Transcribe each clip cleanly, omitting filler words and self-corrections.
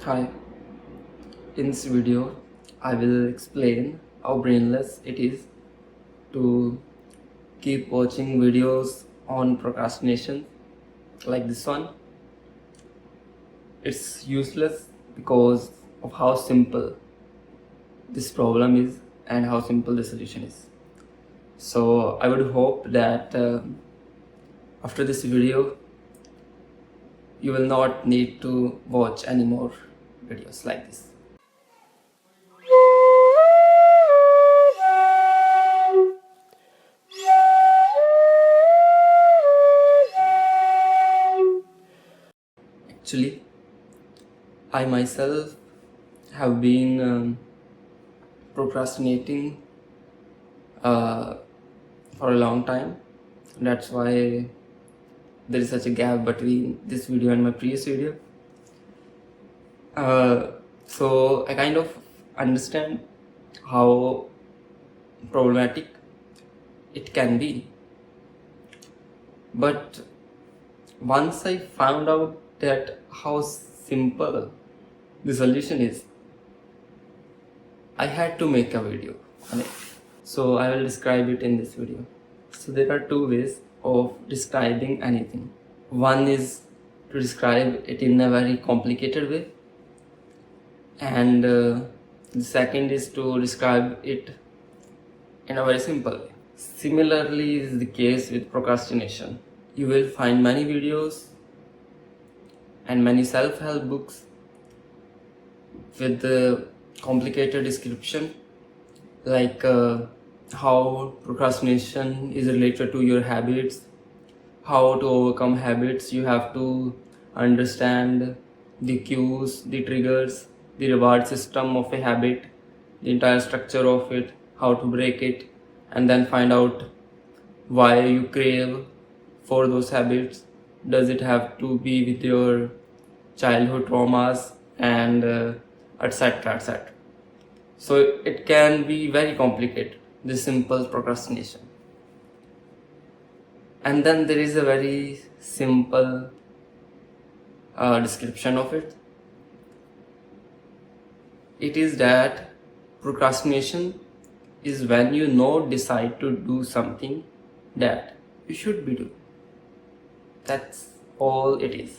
Hi, in this video I will explain how brainless it is to keep watching videos on procrastination like this one. It's useless because of how simple this problem is and how simple the solution is. So I would hope that after this video you will not need to watch any more videos like this. Actually, I myself have been procrastinating for a long time. That's why there is such a gap between this video and my previous video. So I kind of understand how problematic it can be. But once I found out that how simple the solution is, I had to make a video on it. So I will describe it in this video. So there are two ways of describing anything. One is to describe it in a very complicated way, and the second is to describe it in a very simple way. Similarly is the case with procrastination. You will find many videos and many self-help books with the complicated description, like how procrastination is related to your habits, how to overcome habits. You have to understand the cues, the triggers, the reward system of a habit, the entire structure of it, how to break it, and then find out why you crave for those habits. Does it have to be with your childhood traumas and etc, etc. So it can be very complicated, this simple procrastination. And then there is a very simple description of it. It is that procrastination is when you decide to do something that you should be doing. That's all it is.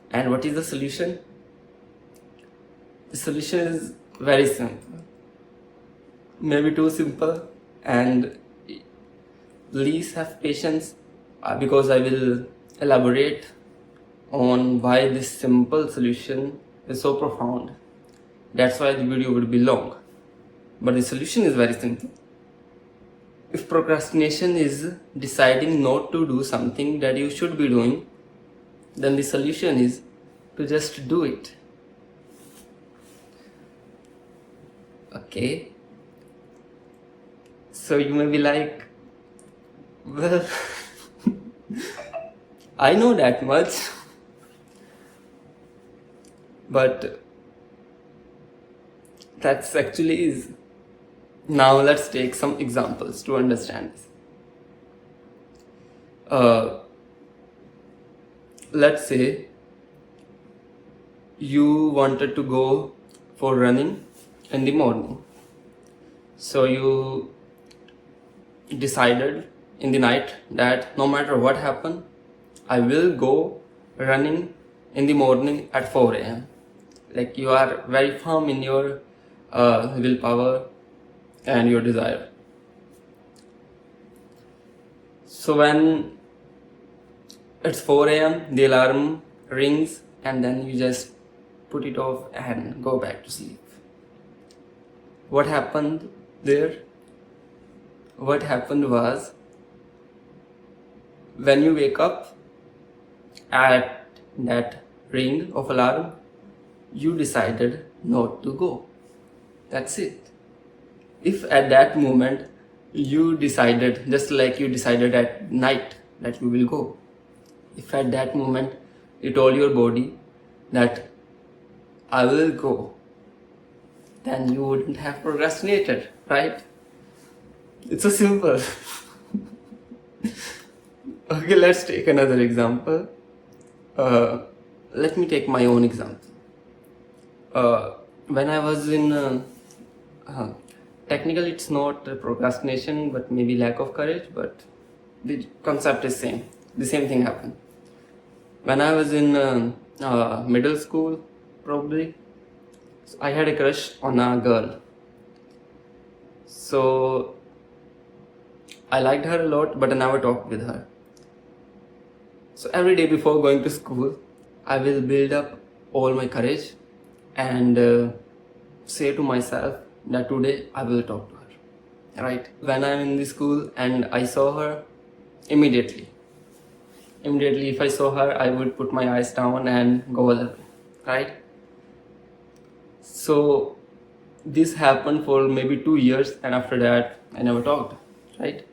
And what is the solution? The solution is very simple. Maybe too simple, and please have patience because I will elaborate on why this simple solution is so profound. That's why the video would be long. But the solution is very simple. If procrastination is deciding not to do something that you should be doing, then the solution is to just do it. Okay. So you may be like, well, I know that much. But that's actually is. Now let's take some examples to understand this. Let's say you wanted to go for running in the morning. So you decided in the night that no matter what happens, I will go running in the morning at 4 a.m. Like you are very firm in your willpower and your desire. So when it's 4 a.m, the alarm rings, and then you just put it off and go back to sleep. What happened there? What happened was, when you wake up at that ring of alarm, you decided not to go. That's it. If at that moment you decided, just like you decided at night that you will go, if at that moment you told your body that I will go, then you wouldn't have procrastinated, right? It's so simple. Okay, let's take another example. Uh, Let me take my own example. When I was in, uh, technically it's not procrastination, but maybe lack of courage, but the concept is same. The same thing happened. When I was in middle school, probably, so I had a crush on a girl. So I liked her a lot, but I never talked with her. So every day before going to school, I will build up all my courage and say to myself that today I will talk to her. Right? When I'm in the school and I saw her, immediately if I saw her, I would put my eyes down and go other way. Right? So this happened for maybe 2 years, and after that I never talked. Right?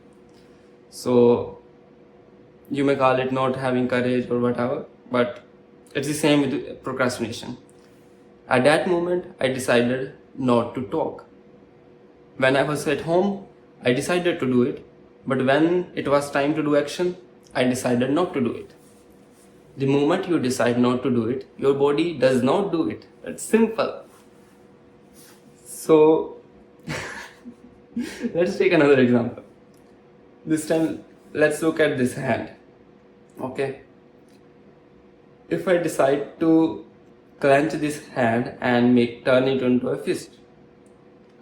So you may call it not having courage or whatever, but it's the same with procrastination. At that moment, I decided not to talk. When I was at home, I decided to do it, but when it was time to do action, I decided not to do it. The moment you decide not to do it, your body does not do it. It's simple. So let's take another example. This time, let's look at this hand. Okay. If I decide to clench this hand and turn it into a fist,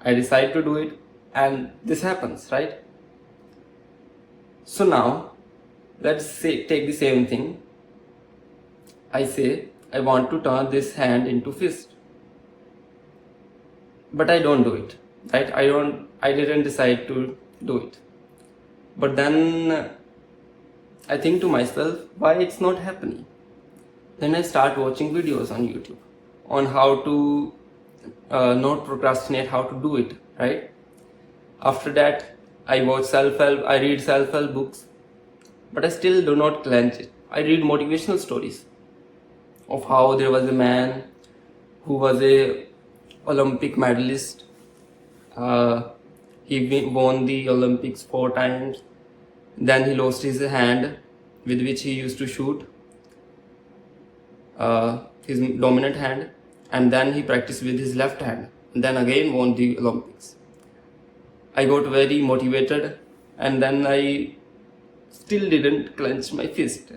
I decide to do it, and this happens, right? So now, let's say take the same thing. I say I want to turn this hand into fist, but I don't do it, right? I didn't decide to do it. But then I think to myself, why it's not happening? Then I start watching videos on YouTube on how to not procrastinate, how to do it, right? After that, I read self-help books, but I still do not clench it. I read motivational stories of how there was a man who was a Olympic medalist. He won the Olympics 4 times. Then he lost his hand with which he used to shoot, his dominant hand, and then he practiced with his left hand, and then again won the Olympics. I got very motivated, and then I still didn't clench my fist.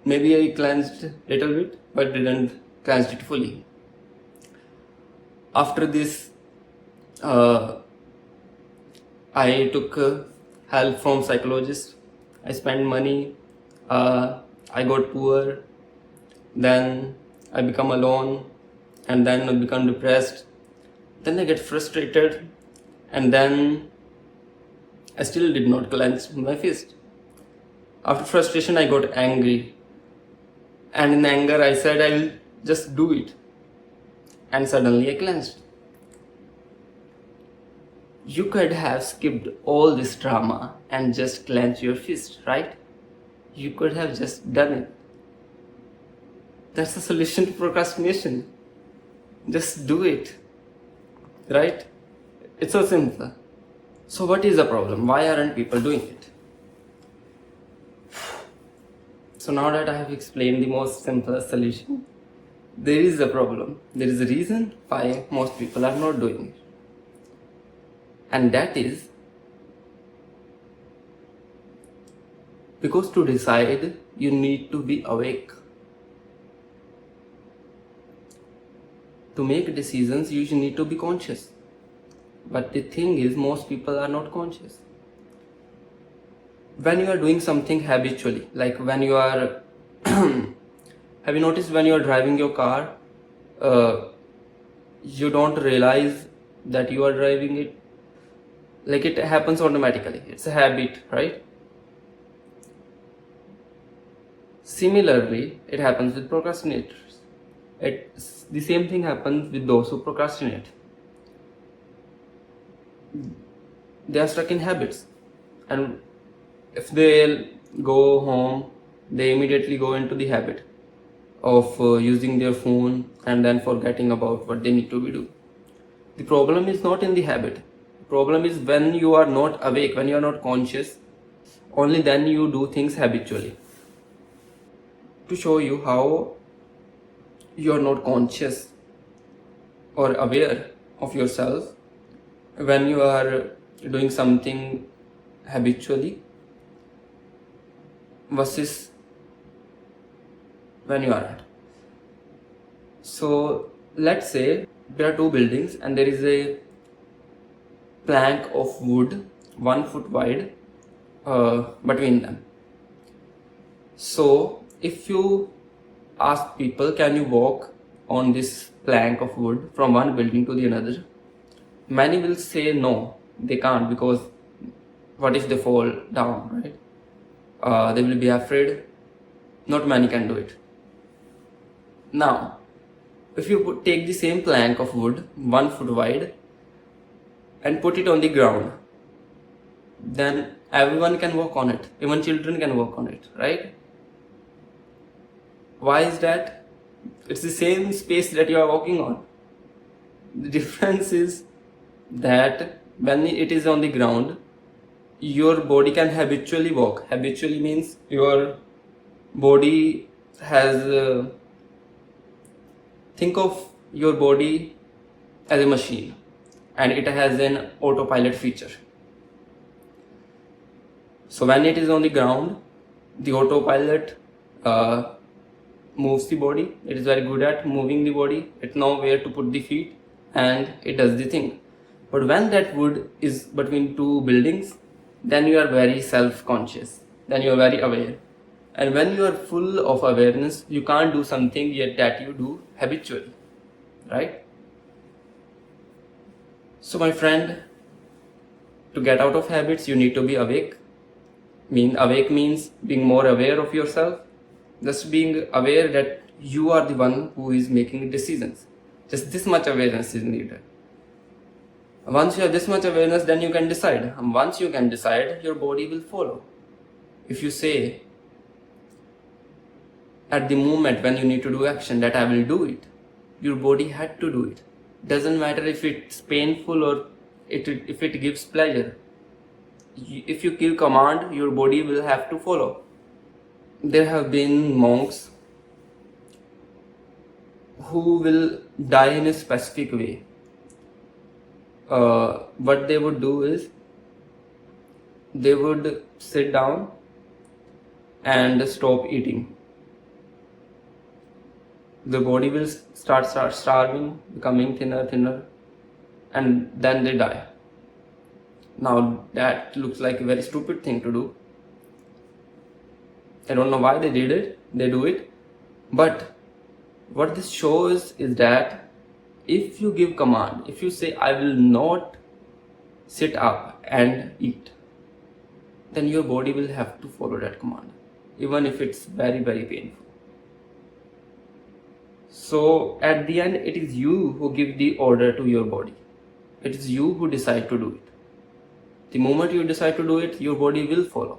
Maybe I clenched a little bit, but didn't clench it fully. After this, I took help from psychologists. I spent money. I got poor. Then I become alone, and then I become depressed. Then I get frustrated, and then I still did not clench my fist. After frustration, I got angry, and in anger, I said I will just do it, and suddenly I clenched. You could have skipped all this drama and just clench your fist, right? You could have just done it. That's the solution to procrastination. Just do it, right? It's so simple. So what is the problem? Why aren't people doing it? So now that I have explained the most simplest solution, there is a problem. There is a reason why most people are not doing it. And that is because to decide, you need to be awake. To make decisions, you need to be conscious. But the thing is, most people are not conscious. When you are doing something habitually, like when you are, have you noticed when you are driving your car, you don't realize that you are driving it? Like it happens automatically. It's a habit, right? Similarly, it happens with procrastinators. The same thing happens with those who procrastinate. They are stuck in habits, and if they go home, they immediately go into the habit of using their phone and then forgetting about what they need to do. The problem is not in the habit. The problem is when you are not awake, when you are not conscious, only then you do things habitually. to show you how you are not conscious or aware of yourself when you are doing something habitually versus when you are not. So let's say there are two buildings and there is a plank of wood 1 foot wide between them. So if you ask people, can you walk on this plank of wood from one building to the another? Many will say no, they can't, because what if they fall down, right? They will be afraid. Not many can do it. Now, if you take the same plank of wood 1 foot wide and put it on the ground, then everyone can walk on it. Even children can walk on it, right? Why is that? It's the same space that you are walking on. The difference is that when it is on the ground, your body can habitually walk. Habitually means your body has think of your body as a machine, and it has an autopilot feature. So when it is on the ground, the autopilot moves the body. It is very good at moving the body. It knows where to put the feet and it does the thing. But when that wood is between two buildings, then you are very self-conscious. Then you are very aware. And when you are full of awareness, you can't do something yet that you do habitually, right? So my friend, to get out of habits, you need to be awake. Awake means being more aware of yourself. Just being aware that you are the one who is making decisions. Just this much awareness is needed. Once you have this much awareness, then you can decide. And once you can decide, your body will follow. If you say at the moment when you need to do action that I will do it, your body had to do it. Doesn't matter if it's painful or if it gives pleasure. If you give command, your body will have to follow. There have been monks who will die in a specific way. What they would do is they would sit down and stop eating. The body will start starving, becoming thinner, and then they die. Now that looks like a very stupid thing to do. I don't know why they did it. They do it. But what this shows is that if you give command, if you say I will not sit up and eat, then your body will have to follow that command, even if it's very, very painful. So at the end, it is you who give the order to your body. It is you who decide to do it. The moment you decide to do it, your body will follow.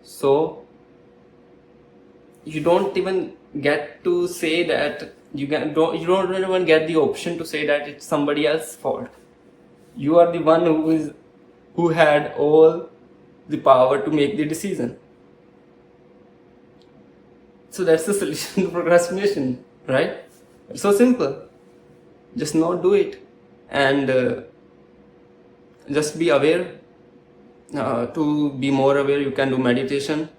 So you don't even get to say that you don't even get the option to say that it's somebody else's fault. You are the one who had all the power to make the decision. So that's the solution to procrastination, right? It's so simple. Just not do it, and just be aware. To be more aware, you can do meditation.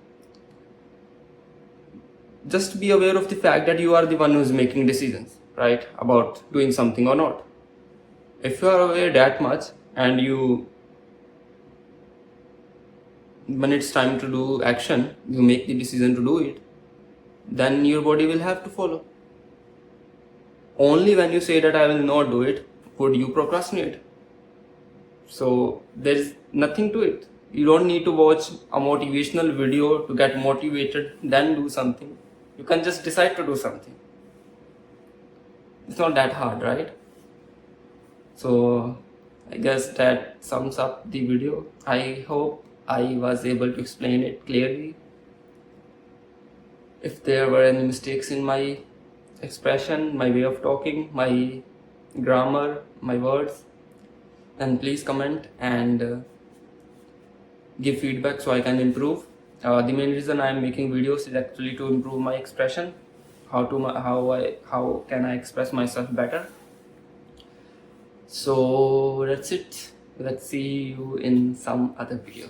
Just be aware of the fact that you are the one who is making decisions, right, about doing something or not. If you are aware that much, and when it's time to do action, you make the decision to do it, then your body will have to follow. Only when you say that I will not do it, would you procrastinate. So there is nothing to it. You don't need to watch a motivational video to get motivated, then do something. You can just decide to do something. It's not that hard, right? So I guess that sums up the video. I hope I was able to explain it clearly. If there were any mistakes in my expression, my way of talking, my grammar, my words, then please comment and give feedback so I can improve. The main reason I'm making videos is actually to improve my expression, how can I express myself better. So that's it. Let's see you in some other video.